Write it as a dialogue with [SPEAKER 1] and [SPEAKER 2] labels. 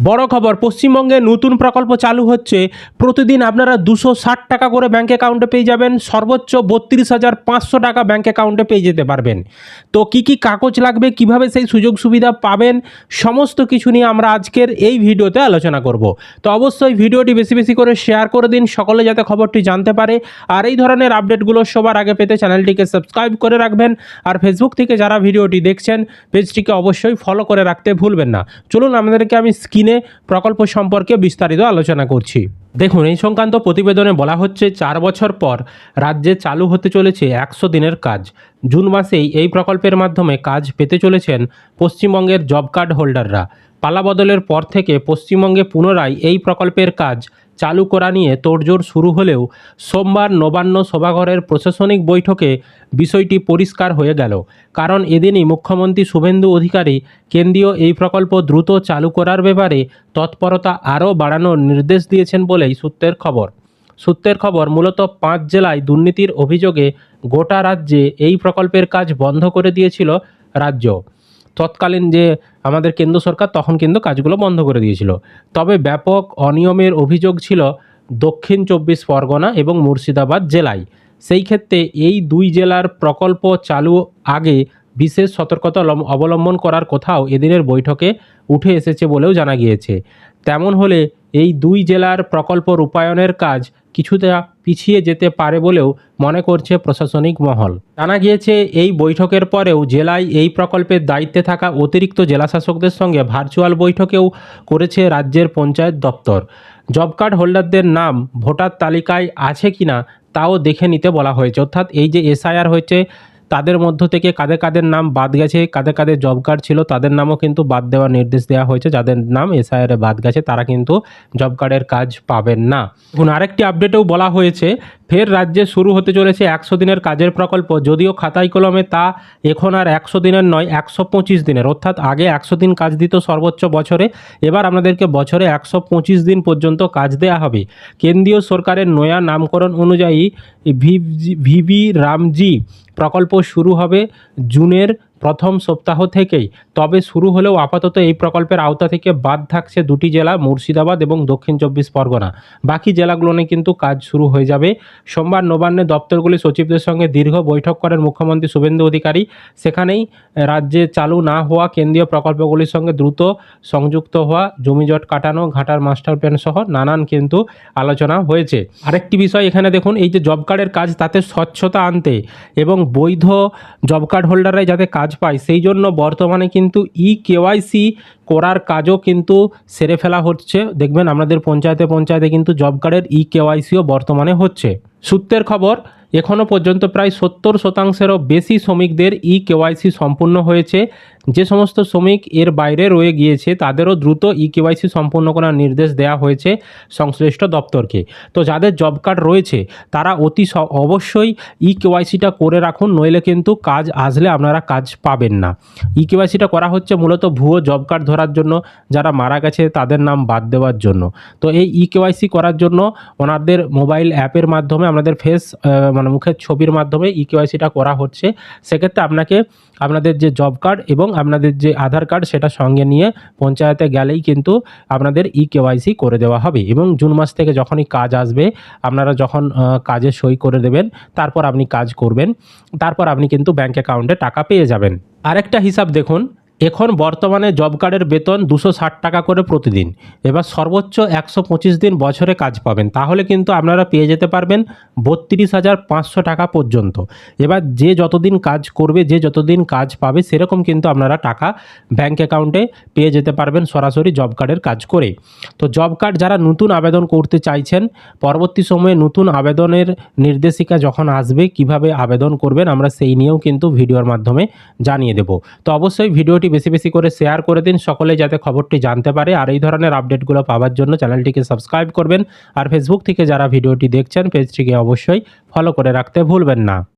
[SPEAKER 1] বড় খবর, পশ্চিমবঙ্গে নতুন প্রকল্প চালু হচ্ছে। প্রতিদিন আপনারা 260 টাকা করে ব্যাঙ্ক অ্যাকাউন্টে পেয়ে যাবেন, সর্বোচ্চ 32,500 টাকা ব্যাঙ্ক অ্যাকাউন্টে পেয়ে যেতে পারবেন। তো কি কি কাগজ লাগবে, কিভাবে সেই সুযোগ সুবিধা পাবেন, সমস্ত কিছু নিয়ে আমরা আজকের এই ভিডিওতে আলোচনা করব। তো অবশ্যই ভিডিওটি বেশি বেশি করে শেয়ার করে দিন, সকলে যাতে খবরটি জানতে পারে। আর এই ধরনের আপডেটগুলো সবার আগে পেতে চ্যানেলটিকে সাবস্ক্রাইব করে রাখবেন। আর ফেসবুক থেকে যারা ভিডিওটি দেখছেন, পেজটিকে অবশ্যই ফলো করে রাখতে ভুলবেন না। চলুন আমাদেরকে আমি স্ক্রিনে প্রকল্প সম্পর্কে বিস্তারিত আলোচনা করছি। দেখুন, এই সংক্রান্ত প্রতিবেদনে বলা হচ্ছে 4 বছর পর রাজ্যে চালু হতে চলেছে 100 দিনের কাজ। জুন মাসেই এই প্রকল্পের মাধ্যমে কাজ পেতে চলেছেন পশ্চিমবঙ্গের জব কার্ড হোল্ডাররা। পালাবদলের পর থেকে পশ্চিমবঙ্গে পুনরায় এই প্রকল্পের কাজ চালু করা নিয়ে তোড়জোড় শুরু হলেও সোমবার নবান্ন সভাঘরের প্রশাসনিক বৈঠকে বিষয়টি পরিষ্কার হয়ে গেল। কারণ এদিনই মুখ্যমন্ত্রী শুভেন্দু অধিকারী কেন্দ্রীয় এই প্রকল্প দ্রুত চালু করার ব্যাপারে তৎপরতা আরও বাড়ানোর নির্দেশ দিয়েছেন বলেই সূত্রের খবর মূলত 5 জেলায় দুর্নীতির অভিযোগে গোটা রাজ্যে এই প্রকল্পের কাজ বন্ধ করে দিয়েছিল রাজ্য। তৎকালীন যে আমাদের কেন্দ্র সরকার তখন কিন্তু কাজগুলো বন্ধ করে দিয়েছিল। তবে ব্যাপক অনিয়মের অভিযোগ ছিল দক্ষিণ 24 পরগনা এবং মুর্শিদাবাদ জেলায়। সেই ক্ষেত্রে এই দুই জেলার প্রকল্প চালু আগে বিশেষ সতর্কতা অবলম্বন করার কথাও এদিনের বৈঠকে উঠে এসেছে বলেও জানা গিয়েছে। তেমন হলে এই দুই জেলার প্রকল্প রূপায়ণের কাজ কিছুটা পিছিয়ে যেতে পারে বলেও মনে করছে প্রশাসনিক মহল। জানা গিয়েছে এই বৈঠকের পরেও জেলায় এই প্রকল্পের দায়িত্বে থাকা অতিরিক্ত জেলাশাসকদের সঙ্গে ভার্চুয়াল বৈঠকেও করেছে রাজ্যের পঞ্চায়েত দপ্তর। জব কার্ড হোল্ডারদের নাম ভোটার তালিকায় আছে কিনা তাও দেখে নিতে বলা হয়েছে। অর্থাৎ এই যে এসআইআর হয়েছে তাদের মধ্য থেকে কাদের কাদের নাম বাদ গেছে, কাদের কাদের জব কার্ড ছিল তাদের নামও কিন্তু বাদ দেওয়ার নির্দেশ দেওয়া হয়েছে। যাদের নাম এসআইআরে বাদ গেছে তারা কিন্তু জব কার্ডের কাজ পাবেন না। এখন আরেকটি আপডেটেও বলা হয়েছে, ফের রাজ্যে শুরু হতে চলেছে 100 দিনের কাজের প্রকল্প। যদিও খাতায় কলমে তা এখন আর 100 দিনের নয়, 125 দিনের। অর্থাৎ আগে 100 দিন কাজ দিত সর্বোচ্চ বছরে, এবার আপনাদেরকে বছরে 125 দিন পর্যন্ত কাজ দেওয়া হবে। কেন্দ্রীয় সরকারের নয়া নামকরণ অনুযায়ী ভিভি রামজি প্রকল্প শুরু হবে জুনের প্রথম সপ্তাহ থেকেই। তবে শুরু হলেও আপাতত এই প্রকল্পের আওতা থেকে বাদ থাকছে দুটি জেলা, মুর্শিদাবাদ এবং দক্ষিণ 24 পরগনা। বাকি জেলাগুলো নিয়ে কিন্তু কাজ শুরু হয়ে যাবে। সোমবার নবান্নে দপ্তরগুলি সচিবদের সঙ্গে দীর্ঘ বৈঠক করেন মুখ্যমন্ত্রী শুভেন্দু অধিকারী। সেখানেই রাজ্যে চালু না হওয়া কেন্দ্রীয় প্রকল্পগুলির সঙ্গে দ্রুত সংযুক্ত হওয়া, জমিজট কাটানো, ঘাটার মাস্টার প্ল্যান সহ নানান কিন্তু আলোচনা হয়েছে। আরেকটি বিষয় এখানে দেখুন, এই যে জব কার্ডের কাজ তাতে স্বচ্ছতা আনতে এবং বৈধ জব কার্ড হোল্ডাররাই যাতে কাজ পায় সেই জন্য বর্তমানে কিন্তু কেওয়াইসি করার কাজও কিন্তু সেরে ফেলা হচ্ছে। দেখবেন আমাদের পঞ্চায়েতে কিন্তু জব কার্ডের কেওয়াইসিও বর্তমানে হচ্ছে। সূত্রের খবর, এখনও পর্যন্ত প্রায় 70%-এরও বেশি শ্রমিকদের কেওয়াইসি সম্পূর্ণ হয়েছে। যে সমস্ত শ্রমিক এর বাইরে রয়ে গিয়েছে তাদেরও দ্রুত কেওয়াইসি সম্পূর্ণ করার নির্দেশ দেওয়া হয়েছে সংশ্লিষ্ট দপ্তরকে। তো যাদের জব কার্ড রয়েছে তারা অবশ্যই কেওয়াইসিটা করে রাখুন, নইলে কিন্তু কাজ আসলে আপনারা কাজ পাবেন না। কেওয়াইসিটা করা হচ্ছে মূলত ভুয়ো জব কার্ড ধরার জন্য, যারা মারা গেছে তাদের নাম বাদ দেওয়ার জন্য। তো এই কেওয়াইসি করার জন্য ওনাদের মোবাইল অ্যাপের মাধ্যমে আমাদের মুখের ছবির মাধ্যমে কেওয়াইসিটা করা হচ্ছে। সেক্ষেত্রে আপনাদের যে জব কার্ড এবং আপনাদের যে আধার কার্ড সেটা সঙ্গে নিয়ে পঞ্চায়েতে গেলেই কিন্তু আপনাদের কেওয়াইসি করে দেওয়া হবে। এবং জুন মাস থেকে যখনই কাজ আসবে আপনারা যখন কাজে সই করে দেবেন তারপর আপনি কাজ করবেন, তারপর আপনি কিন্তু ব্যাঙ্ক অ্যাকাউন্টে টাকা পেয়ে যাবেন। আরেকটা হিসাব দেখুন, এখন বর্তমানে জব কার্ডের বেতন 260 টাকা করে প্রতিদিন। এবার সর্বোচ্চ 125 দিন বছরে কাজ পাবেন, তাহলে কিন্তু আপনারা পেয়ে যেতে পারবেন 32,500 টাকা পর্যন্ত। এবার যে যতদিন কাজ করবে, যে যতদিন কাজ পাবে সেরকম কিন্তু আপনারা টাকা ব্যাঙ্ক অ্যাকাউন্টে পেয়ে যেতে পারবেন সরাসরি জব কার্ডের কাজ করে। তো জব কার্ড যারা নতুন আবেদন করতে চাইছেন, পরবর্তী সময়ে নতুন আবেদনের নির্দেশিকা যখন আসবে কিভাবে আবেদন করবেন আমরা সেই নিয়েও কিন্তু ভিডিওর মাধ্যমে জানিয়ে দেব। তো অবশ্যই ভিডিওটি বেশি বেশি করে শেয়ার করে দিন, সকলে যাতে খবরটি জানতে পারে। আর এই ধরনের আপডেটগুলো পাওয়ার জন্য চ্যানেলটিকে সাবস্ক্রাইব করবেন। আর ফেসবুক থেকে যারা ভিডিওটি দেখছেন পেজটিকে অবশ্যই ফলো করে রাখতে ভুলবেন না।